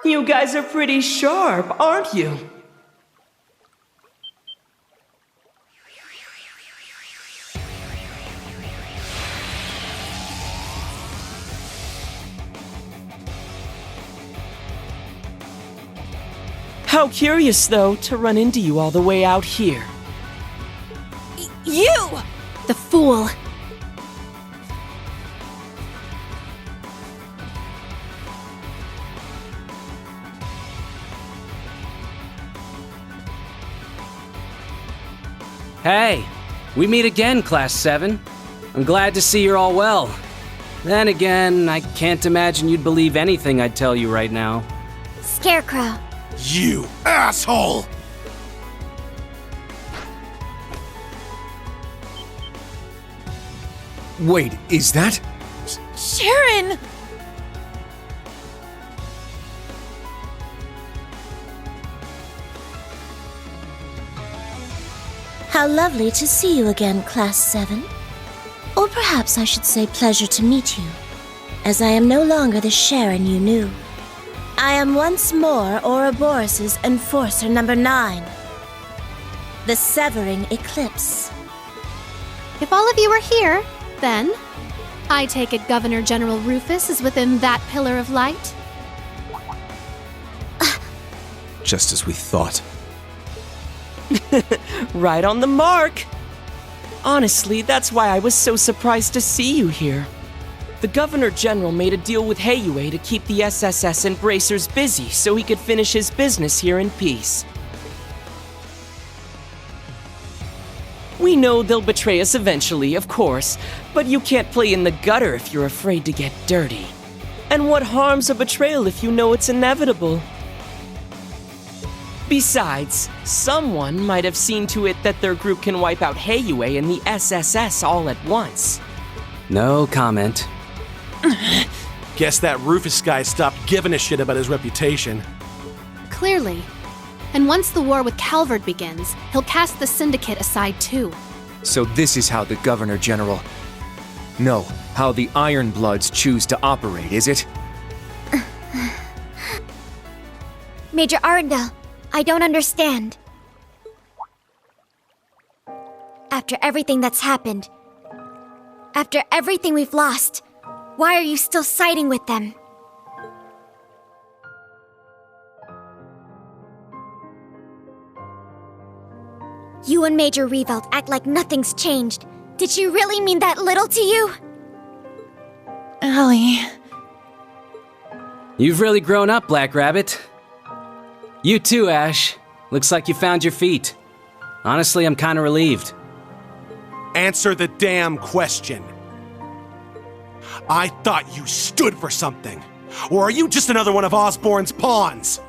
You guys are pretty sharp, aren't you? How curious, though, to run into you all the way out here. You! The fool. Hey, we meet again, Class 7. I'm glad to see you're all well. Then again, I can't imagine you'd believe anything I'd tell you right now. Scarecrow. You asshole! Wait, is that? Sharon! How lovely to see you again, Class 7. Or perhaps I should say pleasure to meet you, as I am no longer the Sharon you knew. I am once more Ouroboros' Enforcer number 9, the Severing Eclipse. If all of you are here, then I take it Governor General Rufus is within that pillar of light? Just as we thought. Right on the mark! Honestly, that's why I was so surprised to see you here. The Governor General made a deal with Heiyue to keep the SSS and Bracers busy so he could finish his business here in peace. We know they'll betray us eventually, of course, but you can't play in the gutter if you're afraid to get dirty. And what harm's a betrayal if you know it's inevitable? Besides, someone might have seen to it that their group can wipe out Heiyue and the SSS all at once. No comment. Guess that Rufus guy stopped giving a shit about his reputation. Clearly. And once the war with Calvard begins, he'll cast the Syndicate aside too. So this is how the Governor General... No, how the Ironbloods choose to operate, is it? Major Arundel, I don't understand. After everything that's happened, after everything we've lost, why are you still siding with them? You and Major Revolt act like nothing's changed. Did she really mean that little to you? Ellie... You've really grown up, Black Rabbit. You too, Ash. Looks like you found your feet. Honestly, I'm kinda relieved. Answer the damn question. I thought you stood for something. Or are you just another one of Osborn's pawns?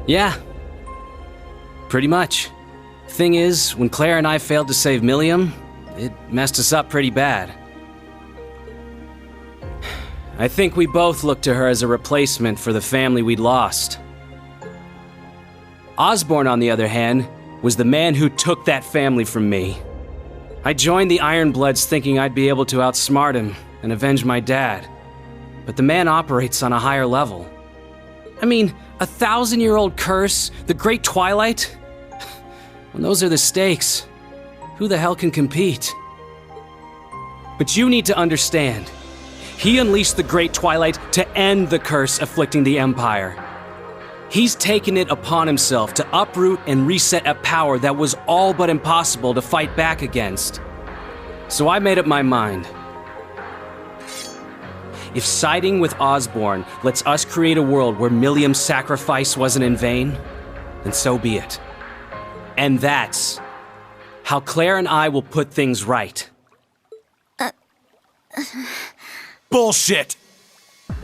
Yeah. Pretty much. Thing is, when Claire and I failed to save Millium, it messed us up pretty bad. I think we both looked to her as a replacement for the family we'd lost. Osborn, on the other hand, was the man who took that family from me. I joined the Ironbloods thinking I'd be able to outsmart him and avenge my dad. But the man operates on a higher level. I mean, 1,000-year-old curse, the Great Twilight? When those are the stakes, who the hell can compete? But you need to understand, he unleashed the Great Twilight to end the curse afflicting the Empire. He's taken it upon himself to uproot and reset a power that was all but impossible to fight back against. So I made up my mind. If siding with Osborn lets us create a world where Millium's sacrifice wasn't in vain, then so be it. And that's how Claire and I will put things right. Bullshit!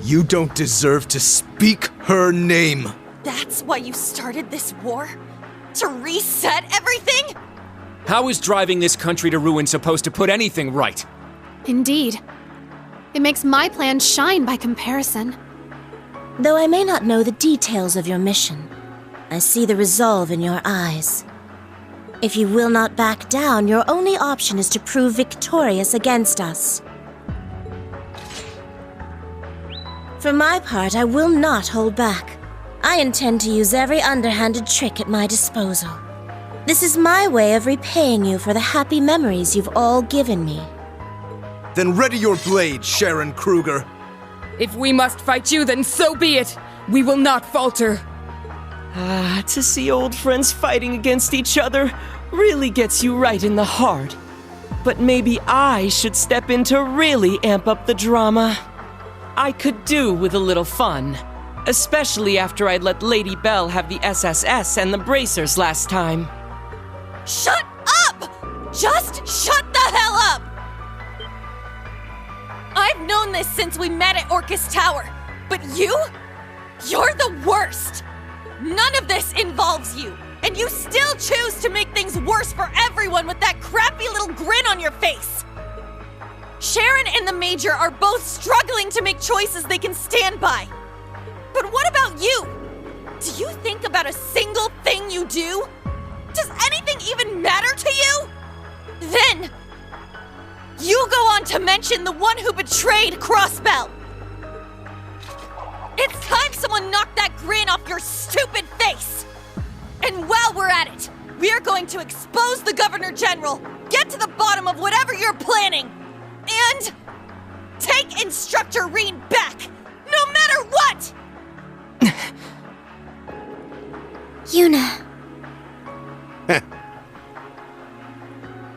You don't deserve to speak her name. That's why you started this war? To reset everything? How is driving this country to ruin supposed to put anything right? Indeed. It makes my plan shine by comparison. Though I may not know the details of your mission, I see the resolve in your eyes. If you will not back down, your only option is to prove victorious against us. For my part, I will not hold back. I intend to use every underhanded trick at my disposal. This is my way of repaying you for the happy memories you've all given me. Then ready your blade, Sharon Kruger. If we must fight you, then so be it. We will not falter. To see old friends fighting against each other really gets you right in the heart. But maybe I should step in to really amp up the drama. I could do with a little fun. Especially after I'd let Lady Belle have the SSS and the bracers last time. Shut up! Just shut the hell up! I've known this since we met at Orcus Tower, but you're the worst! None of this involves you, and you still choose to make things worse for everyone with that crappy little grin on your face! Sharon and the Major are both struggling to make choices they can stand by. But what about you? Do you think about a single thing you do? Does anything even matter to you? Then, you go on to mention the one who betrayed Crossbell. It's time someone knocked that grin off your stupid face. And while we're at it, we are going to expose the Governor General, get to the bottom of whatever you're planning, and take Instructor Reen back, no matter what! Yuna.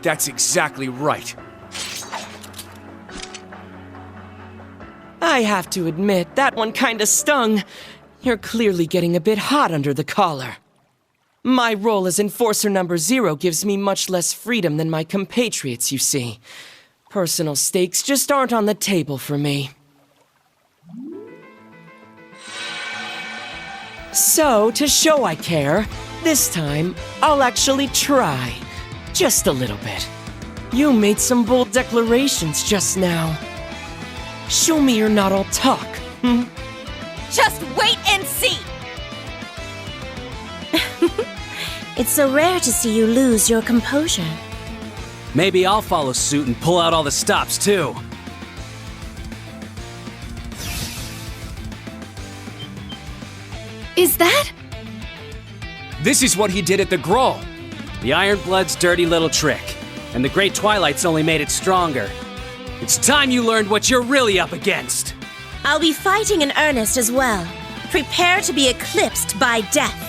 That's exactly right. I have to admit, that one kinda stung. You're clearly getting a bit hot under the collar. My role as Enforcer Number 0 gives me much less freedom than my compatriots, you see. Personal stakes just aren't on the table for me. So, to show I care, this time, I'll actually try. Just a little bit. You made some bold declarations just now. Show me you're not all talk, hmm? Just wait and see! It's so rare to see you lose your composure. Maybe I'll follow suit and pull out all the stops, too. Is that? This is what he did at the Grawl. The Ironblood's dirty little trick, and the Great Twilight's only made it stronger. It's time you learned what you're really up against. I'll be fighting in earnest as well. Prepare to be eclipsed by death.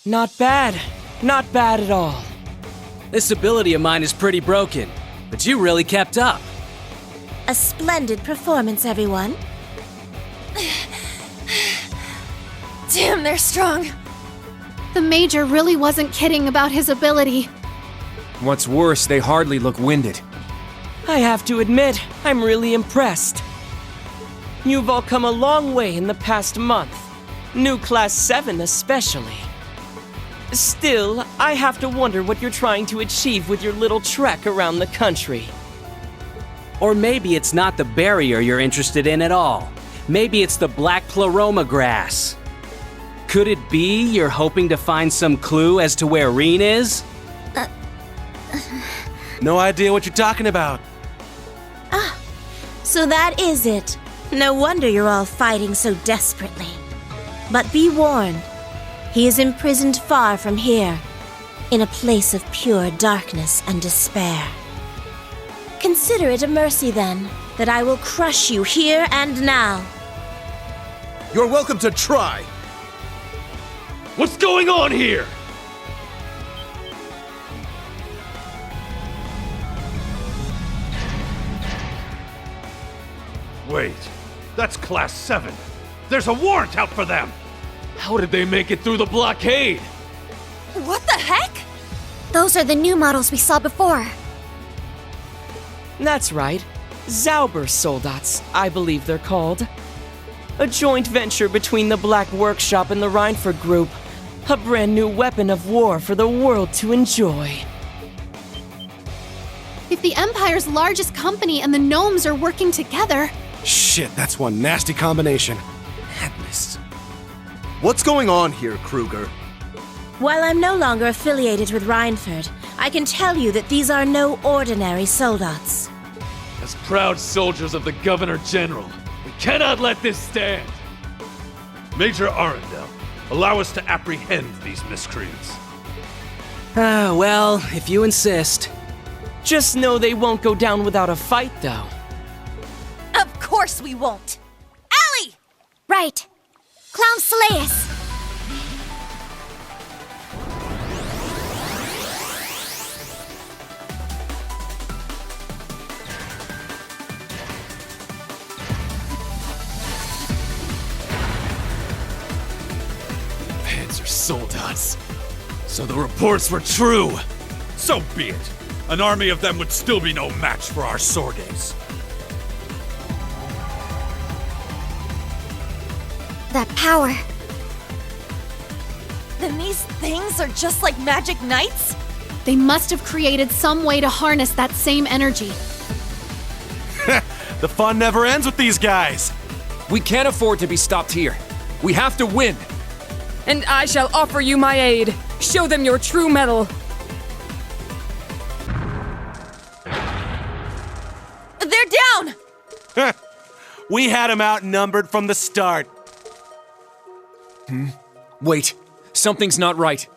Not bad. Not bad at all. This ability of mine is pretty broken, but you really kept up. A splendid performance, everyone. Damn, they're strong. The Major really wasn't kidding about his ability. What's worse, they hardly look winded. I have to admit, I'm really impressed. You've all come a long way in the past month. New Class 7 especially. Still, I have to wonder what you're trying to achieve with your little trek around the country. Or maybe it's not the barrier you're interested in at all. Maybe it's the black pleroma grass. Could it be you're hoping to find some clue as to where Reen is? No idea what you're talking about. So that is it. No wonder you're all fighting so desperately. But be warned, he is imprisoned far from here, in a place of pure darkness and despair. Consider it a mercy, then, that I will crush you here and now. You're welcome to try. What's going on here? Wait, that's Class 7. There's a warrant out for them. How did they make it through the blockade? What the heck? Those are the new models we saw before. That's right. Zauber Soldats, I believe they're called. A joint venture between the Black Workshop and the Reinford Group. A brand new weapon of war for the world to enjoy. If the Empire's largest company and the gnomes are working together... Shit, that's one nasty combination. Madness. What's going on here, Kruger? While I'm no longer affiliated with Reinford, I can tell you that these are no ordinary soldats. As proud soldiers of the Governor General, we cannot let this stand. Major Arundel, allow us to apprehend these miscreants. Ah, well, if you insist. Just know they won't go down without a fight, though. Of course we won't! Allie! Right. Clown Slayus! Panzer sold us. So the reports were true. So be it. An army of them would still be no match for our Sordes. That power. Then these things are just like magic knights? They must have created some way to harness that same energy. The fun never ends with these guys. We can't afford to be stopped here. We have to win. And I shall offer you my aid. Show them your true mettle. They're down! We had them outnumbered from the start. Wait, something's not right.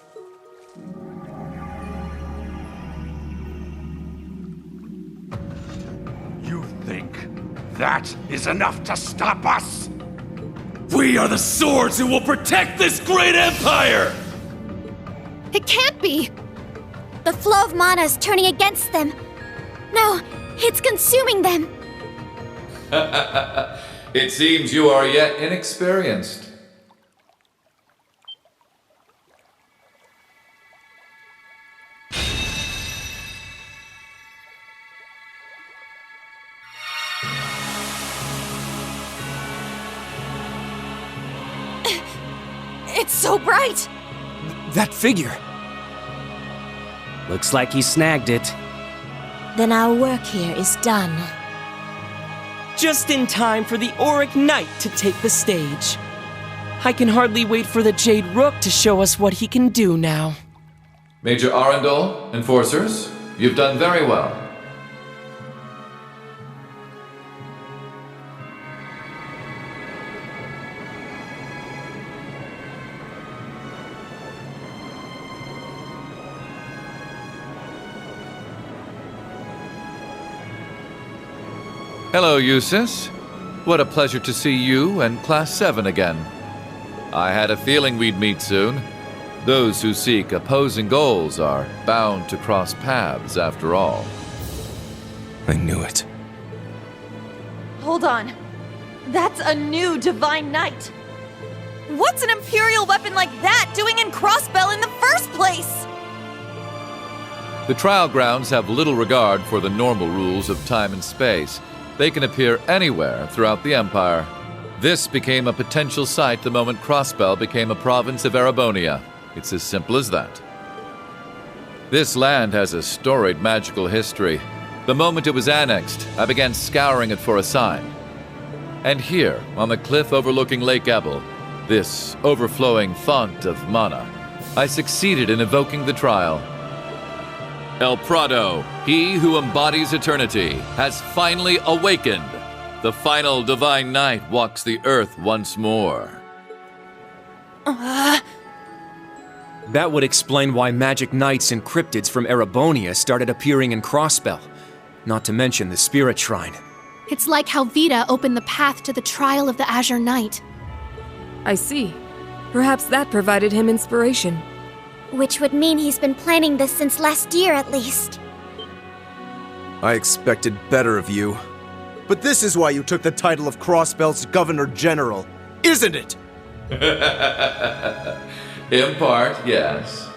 You think that is enough to stop us? We are the swords who will protect this great empire! It can't be! The flow of mana is turning against them. No, it's consuming them. It seems you are yet inexperienced. It's so bright! That figure. Looks like he snagged it. Then our work here is done. Just in time for the Auric Knight to take the stage. I can hardly wait for the Jade Rook to show us what he can do now. Major Arundel, enforcers, you've done very well. Hello, Eustace. What a pleasure to see you and Class 7 again. I had a feeling we'd meet soon. Those who seek opposing goals are bound to cross paths after all. I knew it. Hold on. That's a new Divine Knight. What's an Imperial weapon like that doing in Crossbell in the first place? The trial grounds have little regard for the normal rules of time and space. They can appear anywhere throughout the Empire. This became a potential site the moment Crossbell became a province of Erebonia. It's as simple as that. This land has a storied magical history. The moment it was annexed, I began scouring it for a sign. And here, on the cliff overlooking Lake Ebel, this overflowing font of mana, I succeeded in evoking the trial. El Prado, he who embodies eternity, has finally awakened. The final Divine Knight walks the earth once more. That would explain why magic knights and cryptids from Erebonia started appearing in Crossbell. Not to mention the Spirit Shrine. It's like how Vita opened the path to the trial of the Azure Knight. I see. Perhaps that provided him inspiration. Which would mean he's been planning this since last year at least. I expected better of you. But this is why you took the title of Crossbell's Governor General, isn't it? In part, yes.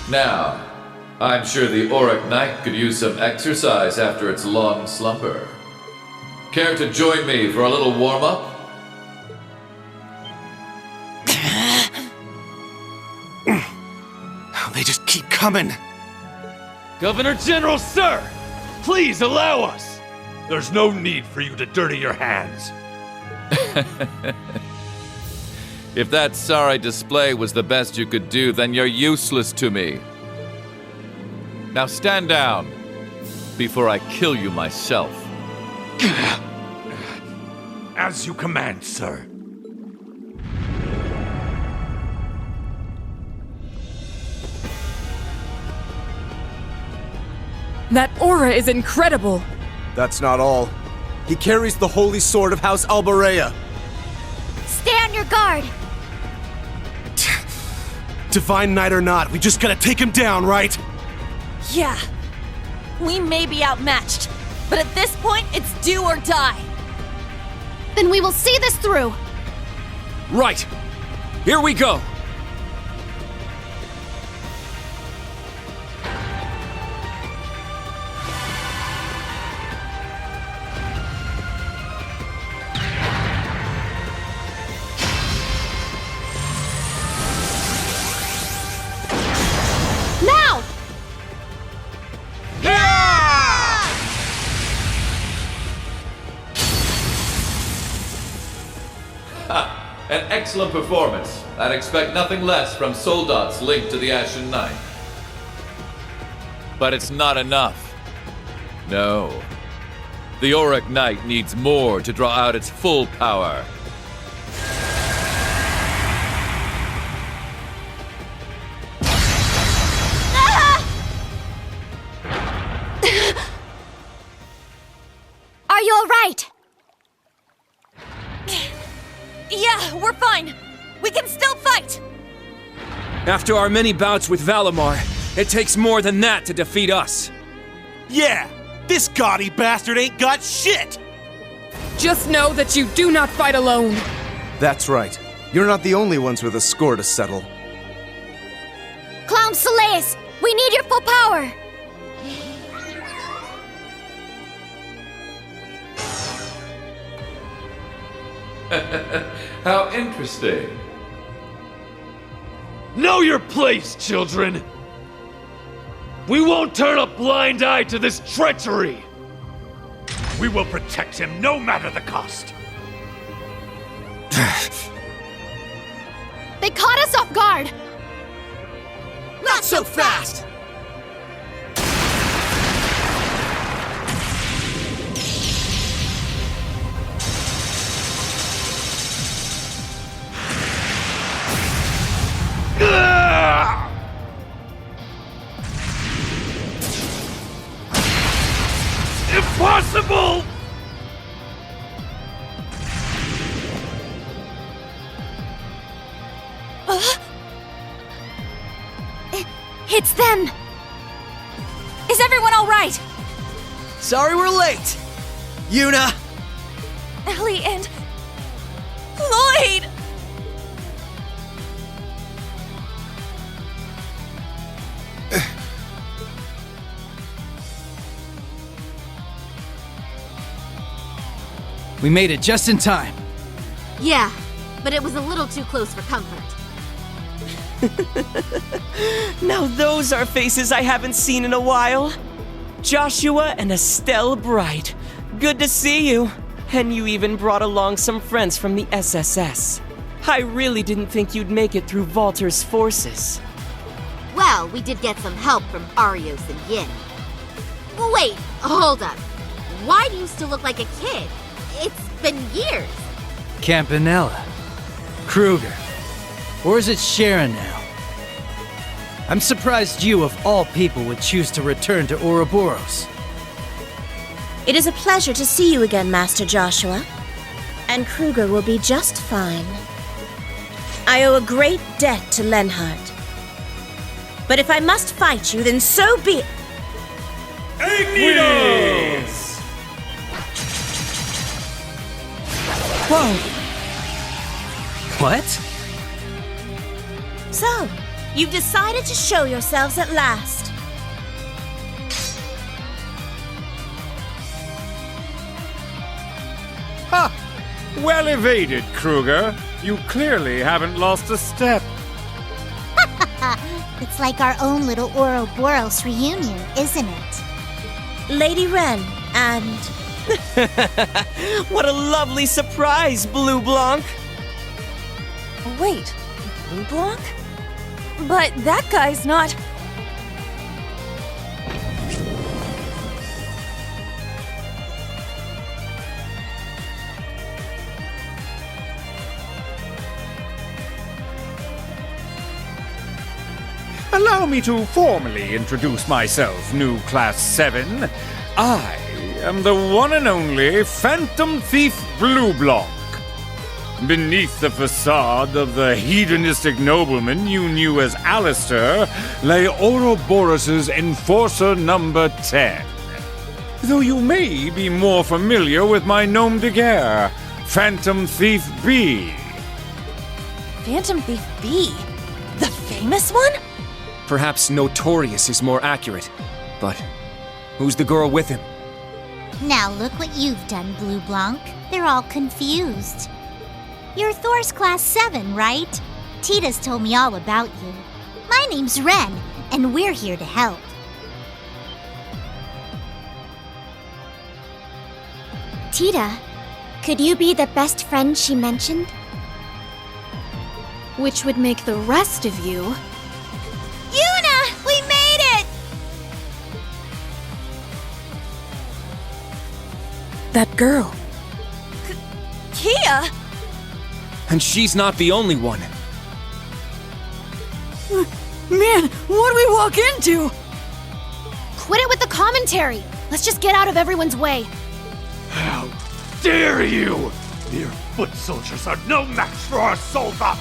Now, I'm sure the Auric Knight could use some exercise after its long slumber. Care to join me for a little warm-up? They just keep coming. Governor General, sir! Please allow us! There's no need for you to dirty your hands. If that sorry display was the best you could do, then you're useless to me. Now stand down, before I kill you myself. As you command, sir. That aura is incredible! That's not all. He carries the holy sword of House Albarea. Stay on your guard! Divine Knight or not, we just gotta take him down, right? Yeah. We may be outmatched, but at this point, it's do or die. Then we will see this through! Right! Here we go! Now! An excellent performance. I'd expect nothing less from Soldat's linked to the Ashen Knight. But it's not enough. No. The Auric Knight needs more to draw out its full power. Are you alright? Yeah, we're fine. We can still fight. After our many bouts with Valimar, it takes more than that to defeat us. Yeah, this gaudy bastard ain't got shit! Just know that you do not fight alone! That's right. You're not the only ones with a score to settle. Clown Solaeus, we need your full power! How interesting. Know your place, children! We won't turn a blind eye to this treachery! We will protect him no matter the cost! They caught us off guard! Not so fast! Impossible! It's them! Is everyone all right? Sorry we're late! Yuna! Ellie and Lloyd! We made it just in time. Yeah, but it was a little too close for comfort. Now those are faces I haven't seen in a while. Joshua and Estelle Bright. Good to see you. And you even brought along some friends from the SSS. I really didn't think you'd make it through Valter's forces. Well, we did get some help from Arios and Yin. Wait, hold up. Why do you still look like a kid? It's been years. Campanella. Kruger. Or is it Sharon now? I'm surprised you, of all people, would choose to return to Ouroboros. It is a pleasure to see you again, Master Joshua. And Kruger will be just fine. I owe a great debt to Lenhart. But if I must fight you, then so be it. Ignitos! Whoa! What? So, you've decided to show yourselves at last. Ha! Well evaded, Kruger. You clearly haven't lost a step. It's like our own little Ouroboros reunion, isn't it? Lady Wren and... What a lovely surprise, Blue Blanc! Wait, Blue Blanc? But that guy's not... Allow me to formally introduce myself, new Class 7. I am the one and only Phantom Thief Blue Blanc. Beneath the facade of the hedonistic nobleman you knew as Alistair lay Ouroboros' Enforcer number 10. Though you may be more familiar with my nom de guerre, Phantom Thief B. Phantom Thief B? The famous one? Perhaps Notorious is more accurate. But who's the girl with him? Now look what you've done, Blue Blanc. They're all confused. You're Thor's Class 7, right? Tita's told me all about you. My name's Ren, and we're here to help. Tita, could you be the best friend she mentioned? Which would make the rest of you... Yuna! We made it! That girl. Kia! And she's not the only one. Man, what'd we walk into? Quit it with the commentary! Let's just get out of everyone's way. How dare you! Mere foot soldiers are no match for our soldiers!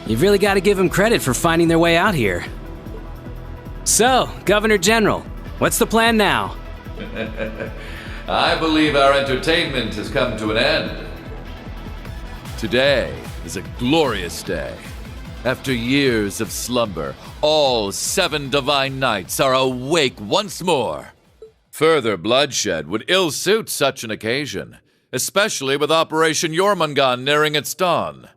You've really got to give them credit for finding their way out here. So, Governor General, what's the plan now? I believe our entertainment has come to an end. Today is a glorious day. After years of slumber, all 7 divine knights are awake once more. Further bloodshed would ill-suit such an occasion, especially with Operation Jormungand nearing its dawn.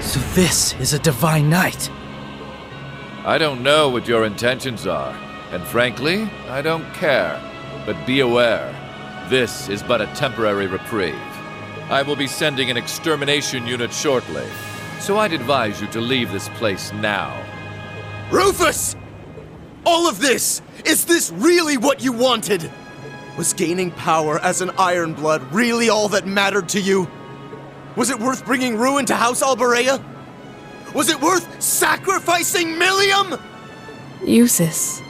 So this is a divine knight. I don't know what your intentions are, and frankly, I don't care. But be aware, this is but a temporary reprieve. I will be sending an extermination unit shortly, so I'd advise you to leave this place now. Rufus! All of this! Is this really what you wanted? Was gaining power as an Ironblood really all that mattered to you? Was it worth bringing ruin to House Alberea? Was it worth sacrificing Millium? Eustace.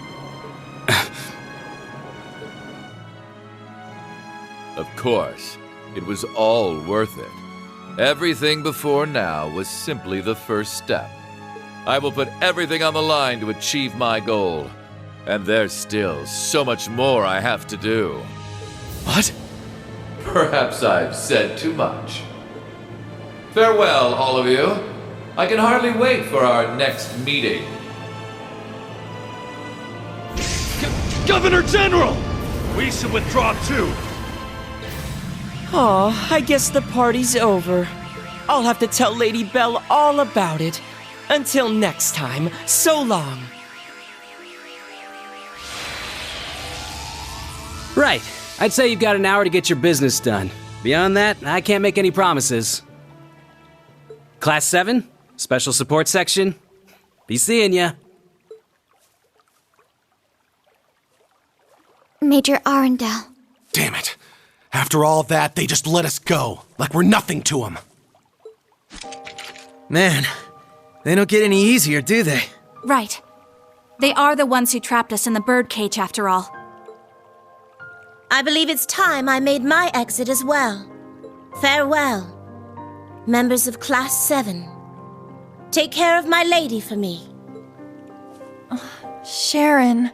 Of course, it was all worth it. Everything before now was simply the first step. I will put everything on the line to achieve my goal. And there's still so much more I have to do. What? Perhaps I've said too much. Farewell, all of you. I can hardly wait for our next meeting. Governor General! We should withdraw too. Aw, I guess the party's over. I'll have to tell Lady Belle all about it. Until next time, so long. Right. I'd say you've got an hour to get your business done. Beyond that, I can't make any promises. Class 7, Special Support Section. Be seeing ya. Major Arundel. Damn it. After all that, they just let us go, like we're nothing to them. Man, they don't get any easier, do they? Right. They are the ones who trapped us in the birdcage after all. I believe it's time I made my exit as well. Farewell, members of Class 7. Take care of my lady for me. Sharon.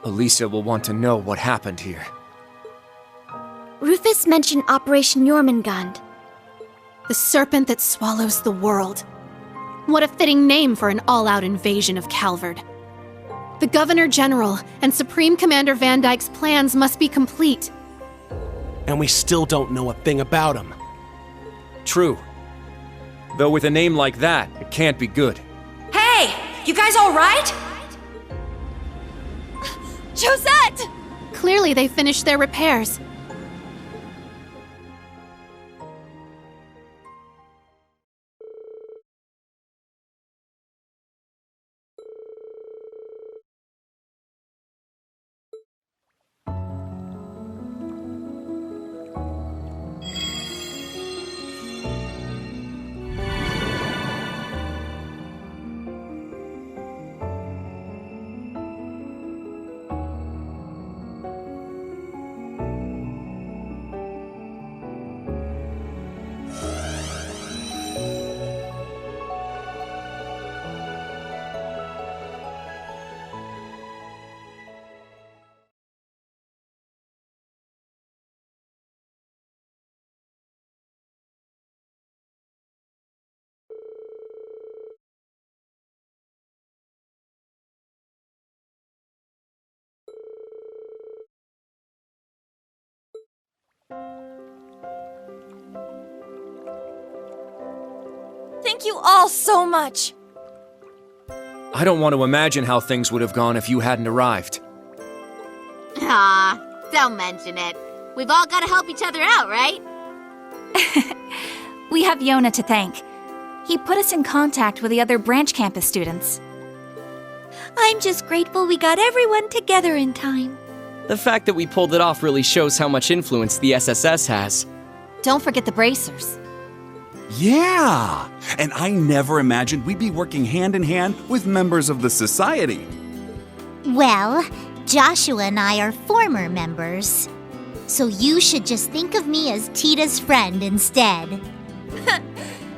Elisa will want to know what happened here. Rufus mentioned Operation Jormungand. The serpent that swallows the world. What a fitting name for an all-out invasion of Calvard. The Governor General and Supreme Commander Van Dyke's plans must be complete. And we still don't know a thing about him. True. Though with a name like that, it can't be good. Hey! You guys alright? Josette! Clearly they finished their repairs. Thank you all so much. I don't want to imagine how things would have gone if you hadn't arrived. Ah, don't mention it. We've all got to help each other out, right? We have Yona to thank. He put us in contact with the other branch campus students. I'm just grateful we got everyone together in time. The fact that we pulled it off really shows how much influence the SSS has. Don't forget the bracers. Yeah! And I never imagined we'd be working hand in hand with members of the society. Well, Joshua and I are former members. So you should just think of me as Tita's friend instead.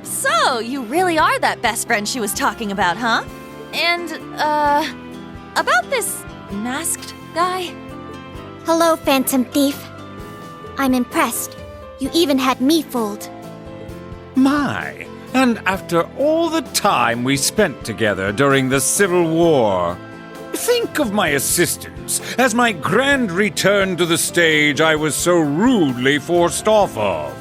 So, you really are that best friend she was talking about, huh? And, about this masked guy? Hello, Phantom Thief. I'm impressed. You even had me fooled. My, and after all the time we spent together during the Civil War, think of my assistance as my grand return to the stage I was so rudely forced off of,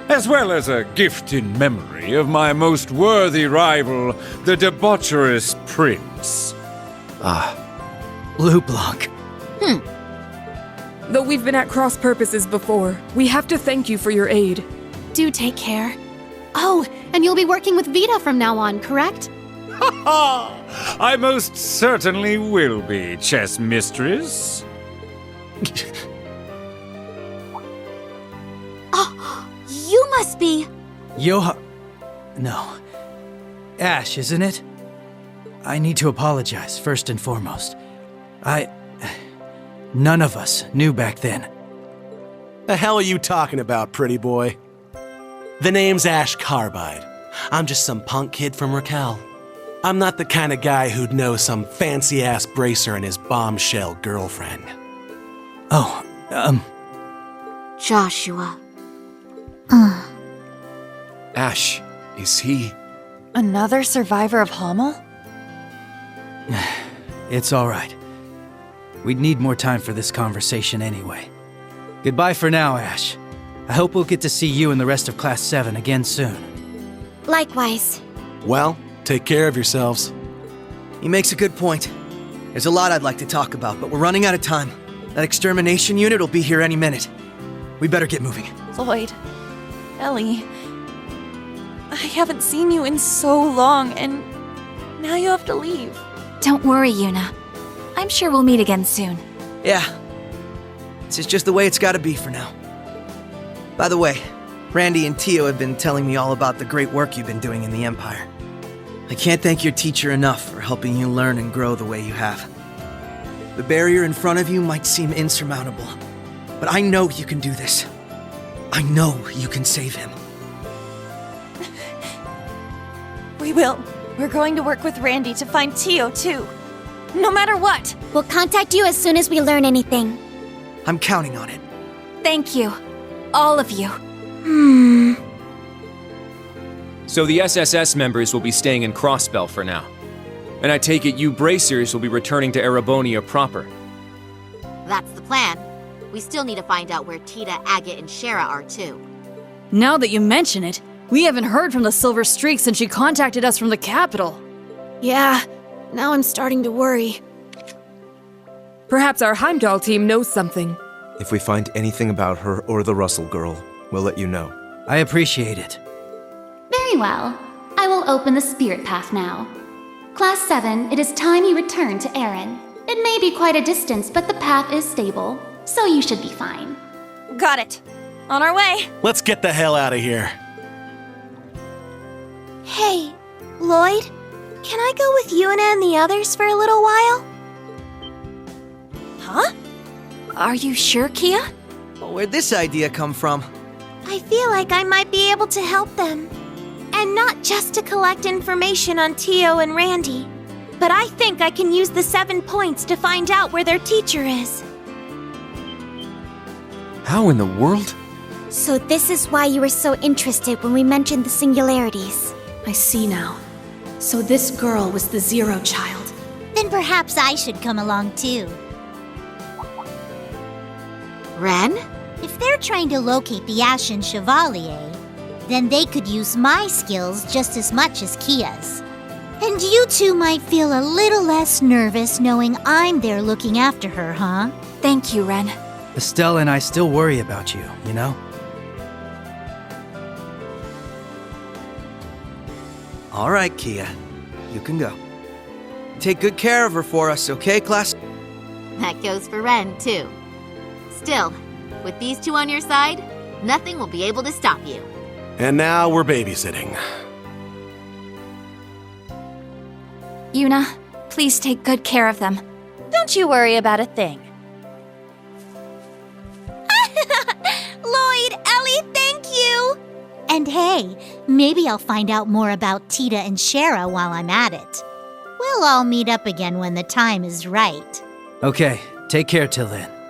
as well as a gift in memory of my most worthy rival, the debaucherous Prince. Blue Blanc. Though we've been at cross purposes before, we have to thank you for your aid. Do take care. Oh, and you'll be working with Vita from now on, correct? I most certainly will be, chess mistress. Oh, you must be... No. Ash, isn't it? I need to apologize, first and foremost. None of us knew back then. The hell are you talking about, pretty boy? The name's Ash Carbide. I'm just some punk kid from Raquel. I'm not the kind of guy who'd know some fancy-ass bracer and his bombshell girlfriend. Joshua. Ash, is he... Another survivor of Hummel? It's all right. We'd need more time for this conversation anyway. Goodbye for now, Ash. I hope we'll get to see you and the rest of Class 7 again soon. Likewise. Well, take care of yourselves. He makes a good point. There's a lot I'd like to talk about, but we're running out of time. That extermination unit will be here any minute. We better get moving. Lloyd. Ellie. I haven't seen you in so long, and now you have to leave. Don't worry, Yuna. I'm sure we'll meet again soon. Yeah. This is just the way it's gotta be for now. By the way, Randy and Tio have been telling me all about the great work you've been doing in the Empire. I can't thank your teacher enough for helping you learn and grow the way you have. The barrier in front of you might seem insurmountable, but I know you can do this. I know you can save him. We will. We're going to work with Randy to find Tio, too. No matter what. We'll contact you as soon as we learn anything. I'm counting on it. Thank you. All of you. So the SSS members will be staying in Crossbell for now. And I take it you bracers will be returning to Erebonia proper. That's the plan. We still need to find out where Tita, Agate, and Shara are, too. Now that you mention it, we haven't heard from the Silver Streak since she contacted us from the capital. Yeah, now I'm starting to worry. Perhaps our Heimdall team knows something. If we find anything about her or the Russell girl, we'll let you know. I appreciate it. Very well. I will open the spirit path now. Class 7, it is time you return to Erin. It may be quite a distance, but the path is stable, so you should be fine. Got it. On our way. Let's get the hell out of here. Hey, Lloyd, can I go with Yuna and the others for a little while? Huh? Are you sure, Kia? Well, where'd this idea come from? I feel like I might be able to help them. And not just to collect information on Tio and Randy, but I think I can use the 7 points to find out where their teacher is. How in the world? So this is why you were so interested when we mentioned the singularities. I see now. So this girl was the Zero Child. Then perhaps I should come along too. Ren? If they're trying to locate the Ashen Chevalier, then they could use my skills just as much as Kia's. And you two might feel a little less nervous knowing I'm there looking after her, huh? Thank you, Ren. Estelle and I still worry about you, you know? All right, Kia. You can go. Take good care of her for us, okay, class? That goes for Ren, too. Still, with these two on your side, nothing will be able to stop you. And now we're babysitting. Yuna, please take good care of them. Don't you worry about a thing. Lloyd, Ellie, thank you! And hey, maybe I'll find out more about Tita and Shara while I'm at it. We'll all meet up again when the time is right. Okay, take care till then.